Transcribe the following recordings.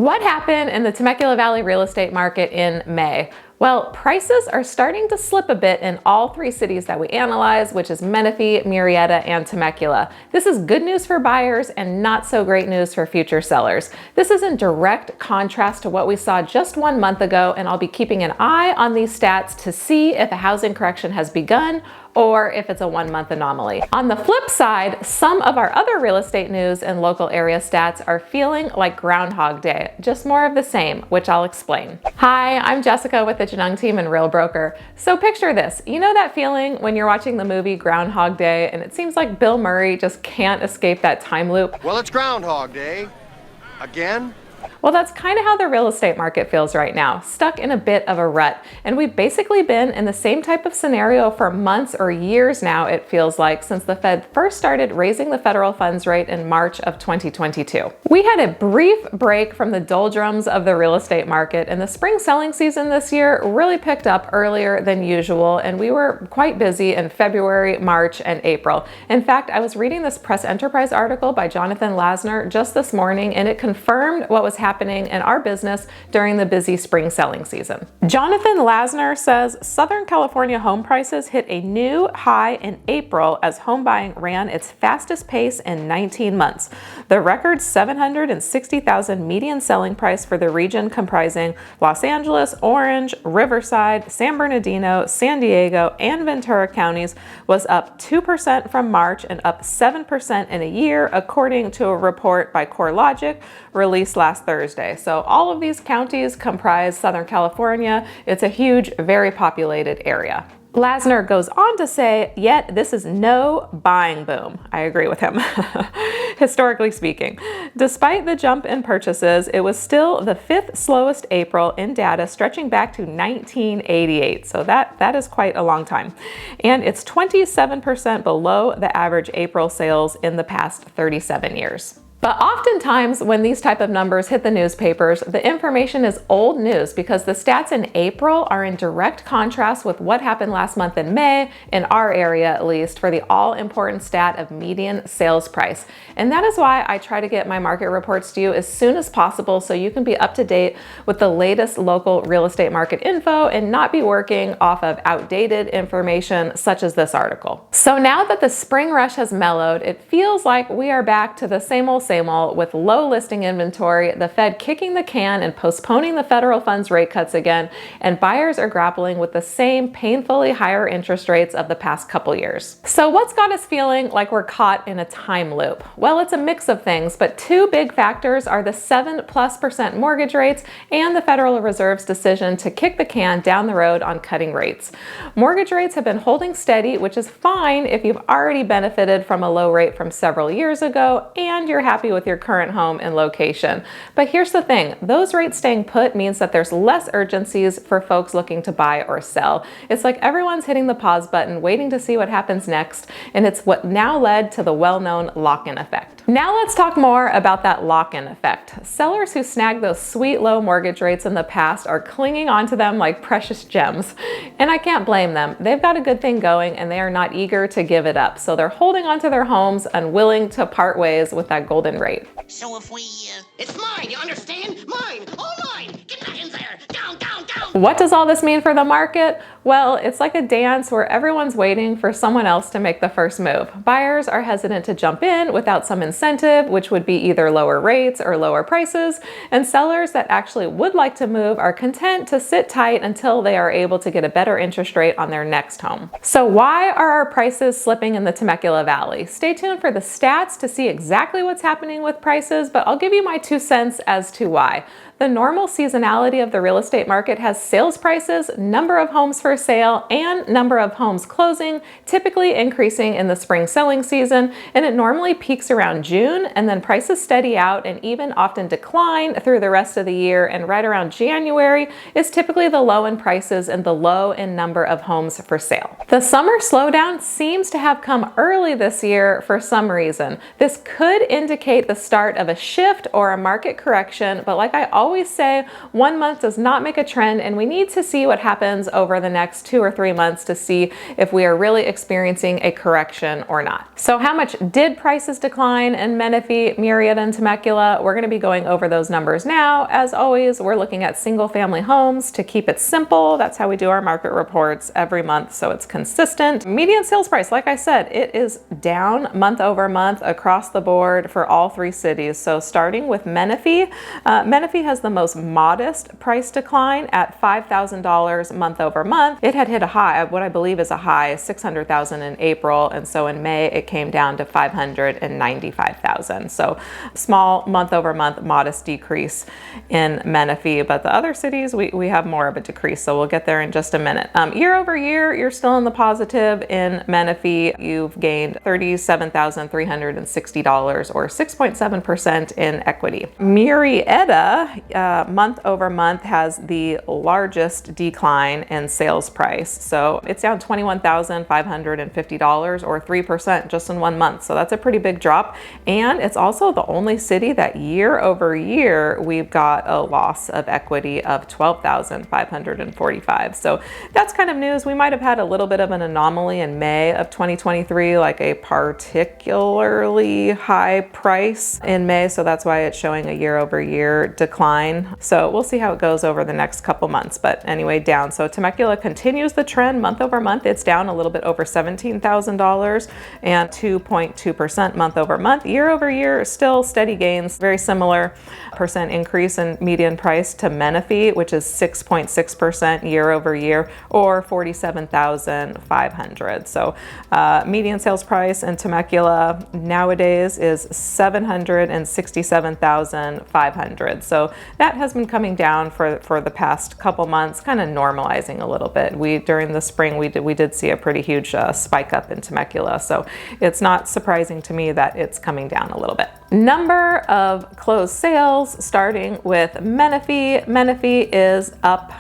What happened in the Temecula Valley real estate market in May? Well, prices are starting to slip a bit in all three cities that we analyze, which is Menifee, Murrieta, and Temecula. This is good news for buyers and not so great news for future sellers. This is in direct contrast to what we saw just 1 month ago, and I'll be keeping an eye on these stats to see if a housing correction has begun or if it's a 1 month anomaly. On the flip side, some of our other real estate news and local area stats are feeling like Groundhog Day, just more of the same, which I'll explain. Hi, I'm Jessica with the Genung team and Real Broker. So picture this, you know that feeling when you're watching the movie Groundhog Day and it seems like Bill Murray just can't escape that time loop? Well, it's Groundhog Day. Again? Well, that's kind of how the real estate market feels right now, stuck in a bit of a rut. And we've basically been in the same type of scenario for months or years now, it feels like, since the Fed first started raising the federal funds rate in March of 2022. We had a brief break from the doldrums of the real estate market, and the spring selling season this year really picked up earlier than usual, and we were quite busy in February, March, and April. In fact, I was reading this Press Enterprise article by Jonathan Lasner just this morning, and it confirmed what was happening in our business during the busy spring selling season. Jonathan Lasner says Southern California home prices hit a new high in April as home buying ran its fastest pace in 19 months. The record 760,000 median selling price for the region comprising Los Angeles, Orange, Riverside, San Bernardino, San Diego, and Ventura counties was up 2% from March and up 7% in a year, according to a report by CoreLogic released last Thursday. So all of these counties comprise Southern California. It's a huge, very populated area. Lasner goes on to say, yet this is no buying boom. I agree with him. Historically speaking, despite the jump in purchases, it was still the fifth slowest April in data stretching back to 1988. So that is quite a long time. And it's 27% below the average April sales in the past 37 years. But oftentimes when these type of numbers hit the newspapers, the information is old news because the stats in April are in direct contrast with what happened last month in May, in our area at least, for the all-important stat of median sales price. And that is why I try to get my market reports to you as soon as possible so you can be up to date with the latest local real estate market info and not be working off of outdated information such as this article. So now that the spring rush has mellowed, it feels like we are back to the same old with low listing inventory, the Fed kicking the can and postponing the federal funds rate cuts again, and buyers are grappling with the same painfully higher interest rates of the past couple years. So what's got us feeling like we're caught in a time loop? Well, it's a mix of things, but two big factors are the 7+% mortgage rates and the Federal Reserve's decision to kick the can down the road on cutting rates. Mortgage rates have been holding steady, which is fine if you've already benefited from a low rate from several years ago and you're happy with your current home and location. But here's the thing, those rates staying put means that there's less urgencies for folks looking to buy or sell. It's like everyone's hitting the pause button, waiting to see what happens next, and it's what now led to the well-known lock-in effect. Now let's talk more about that lock-in effect. Sellers who snagged those sweet low mortgage rates in the past are clinging onto them like precious gems. And I can't blame them. They've got a good thing going and they are not eager to give it up. So they're holding onto their homes, unwilling to part ways with that golden rate. So if we, it's mine, you understand? Mine, all mine! Get back in there! Down, down, down! What does all this mean for the market? Well, it's like a dance where everyone's waiting for someone else to make the first move. Buyers are hesitant to jump in without some incentive, which would be either lower rates or lower prices, and sellers that actually would like to move are content to sit tight until they are able to get a better interest rate on their next home. So why are our prices slipping in the Temecula Valley? Stay tuned for the stats to see exactly what's happening with prices, but I'll give you my 2 cents as to why. The normal seasonality of the real estate market has sales prices, number of homes for sale, and number of homes closing, typically increasing in the spring selling season, and it normally peaks around June, and then prices steady out and even often decline through the rest of the year, and right around January is typically the low in prices and the low in number of homes for sale. The summer slowdown seems to have come early this year for some reason. This could indicate the start of a shift or a market correction, but like I always say, 1 month does not make a trend, and we need to see what happens over the next next 2 or 3 months to see if we are really experiencing a correction or not. So how much did prices decline in Menifee, Murrieta, and Temecula? We're going to be going over those numbers now. As always, we're looking at single family homes to keep it simple. That's how we do our market reports every month, so it's consistent. Median sales price, like I said, it is down month over month across the board for all 3 cities. So starting with Menifee, Menifee has the most modest price decline at $5,000 month over month. It had hit a high, what I believe is a high, $600,000 in April, and so in May it came down to $595,000. So small month over month modest decrease in Menifee, but the other cities we have more of a decrease, so we'll get there in just a minute. Year over year, you're still in the positive in Menifee. You've gained $37,360 or 6.7% in equity. Murrieta, month over month, has the largest decline in sales price. So it's down $21,550 or 3% just in 1 month. So that's a pretty big drop. And it's also the only city that year over year we've got a loss of equity of $12,545. So that's kind of news. We might have had a little bit of an anomaly in May of 2023, like a particularly high price in May. So that's why it's showing a year over year decline. So we'll see how it goes over the next couple months. But anyway, down. So Temecula continues the trend month over month. It's down a little bit over $17,000 and 2.2% month over month. Year over year, still steady gains, very similar percent increase in median price to Menifee, which is 6.6% year over year or $47,500. So median sales price in Temecula nowadays is $767,500. So that has been coming down for the past couple months, kind of normalizing a little bit. During the spring we did see a pretty huge spike up in Temecula, so it's not surprising to me that it's coming down a little bit. Number of closed sales, starting with Menifee. Menifee is up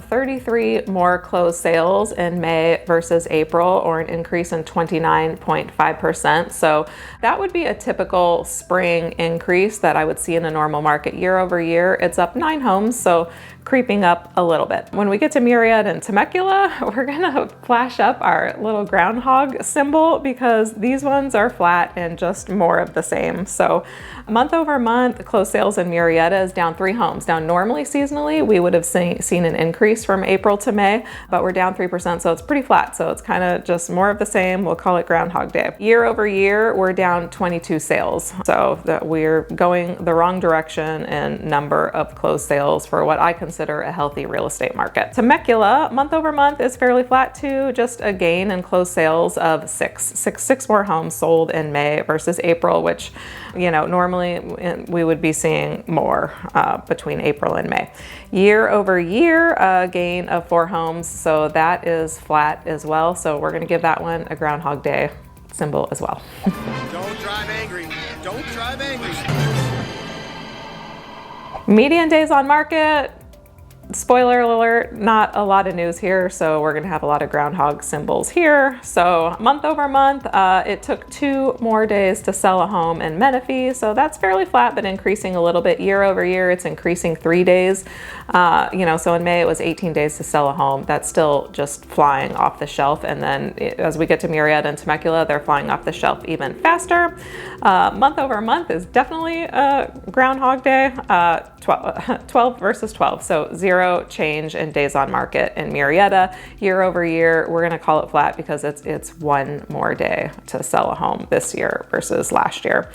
33 more closed sales in May versus April, or an increase in 29.5%. So that would be a typical spring increase that I would see in a normal market. Year over year, it's up 9 homes, so creeping up a little bit. When we get to Murrieta and Temecula, we're gonna flash up our little groundhog symbol because these ones are flat and just more of the same. So month over month, closed sales in Murrieta is down 3 homes. Now normally seasonally, we would have seen an increase from April to May, but we're down 3%, so it's pretty flat. So it's kind of just more of the same. We'll call it Groundhog Day. Year over year, we're down 22 sales. So that we're going the wrong direction in number of closed sales for what I consider a healthy real estate market. Temecula, month over month, is fairly flat too, just a gain in closed sales of 6 more homes sold in May versus April, which, you know, normally we would be seeing more between April and May. Year over year, a gain of 4 homes, so that is flat as well. So we're going to give that one a Groundhog Day symbol as well. Don't drive angry. Don't drive angry. Median days on market. Spoiler alert, not a lot of news here, so we're gonna have a lot of groundhog symbols here. So month over month, it took 2 more days to sell a home in Menifee, so that's fairly flat, but increasing a little bit. Year over year, it's increasing 3 days. So in May it was 18 days to sell a home. That's still just flying off the shelf, and then as we get to Murrieta and Temecula, they're flying off the shelf even faster. Month over month is definitely Groundhog Day, 12 versus 12, so 0 change in days on market in Murrieta. Year over year, we're going to call it flat because it's 1 more day to sell a home this year versus last year.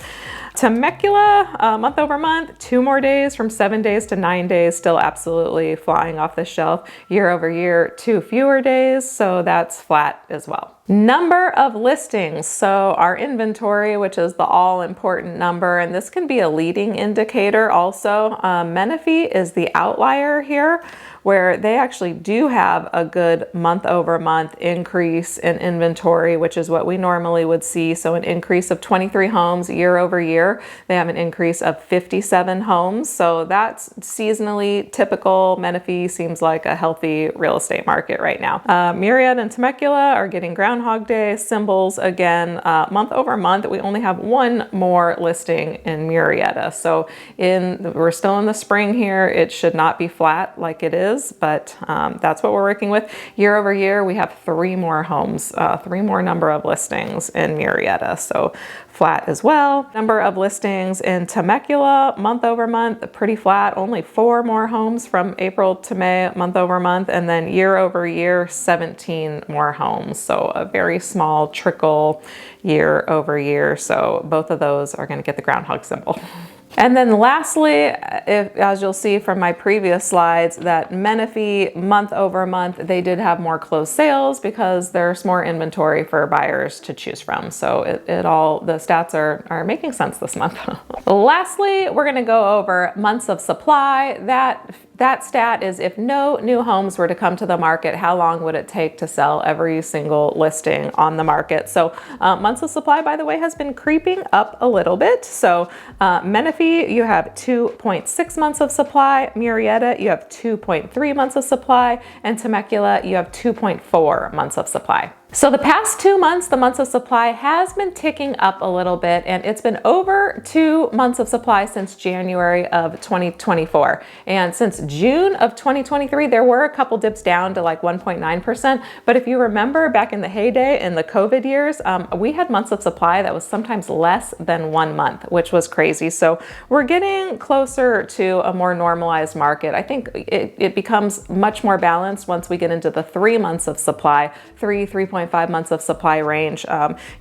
Temecula, month over month, 2 more days, from 7 days to 9 days, still absolutely flying off the shelf. Year over year, 2 fewer days, so that's flat as well. Number of listings. So our inventory, which is the all important number, and this can be a leading indicator also. Menifee is the outlier here, where they actually do have a good month over month increase in inventory, which is what we normally would see. So an increase of 23 homes year over year. They have an increase of 57 homes. So that's seasonally typical. Menifee seems like a healthy real estate market right now. Murrieta and Temecula are getting Groundhog Day symbols again. Month over month, we only have 1 more listing in Murrieta. So we're still in the spring here. It should not be flat like it is. is, but that's what we're working with. Year over year, we have 3 more homes, 3 more number of listings in Murrieta, so flat as well. Number of listings in Temecula, month over month, pretty flat, only 4 more homes from April to May, month over month, and then year over year, 17 more homes. So a very small trickle year over year. So both of those are going to get the groundhog symbol. And then lastly, as you'll see from my previous slides, that Menifee month over month, they did have more closed sales because there's more inventory for buyers to choose from. So the stats are making sense this month. Lastly, we're going to go over months of supply. That stat is if no new homes were to come to the market, how long would it take to sell every single listing on the market? So months of supply, by the way, has been creeping up a little bit. So Menifee, you have 2.6 months of supply. Murrieta, you have 2.3 months of supply. And Temecula, you have 2.4 months of supply. So the past 2 months, the months of supply has been ticking up a little bit, and it's been over 2 months of supply since January of 2024. And since June of 2023, there were a couple dips down to like 1.9%. But if you remember back in the heyday in the COVID years, we had months of supply that was sometimes less than 1 month, which was crazy. So we're getting closer to a more normalized market. I think it becomes much more balanced once we get into the 3 months of supply, 3.5 months of supply range,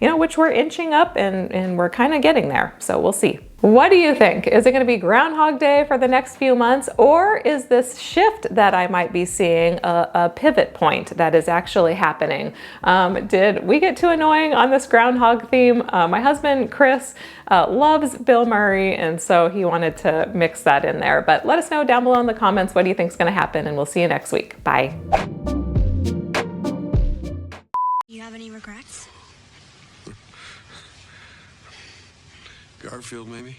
which we're inching up and we're kind of getting there. So we'll see. What do you think? Is it going to be Groundhog Day for the next few months, or is this shift that I might be seeing a pivot point that is actually happening? Did we get too annoying on this Groundhog theme? My husband, Chris, loves Bill Murray, and so he wanted to mix that in there. But let us know down below in the comments what do you think is going to happen, and we'll see you next week. Bye. You have any regrets? Garfield, maybe?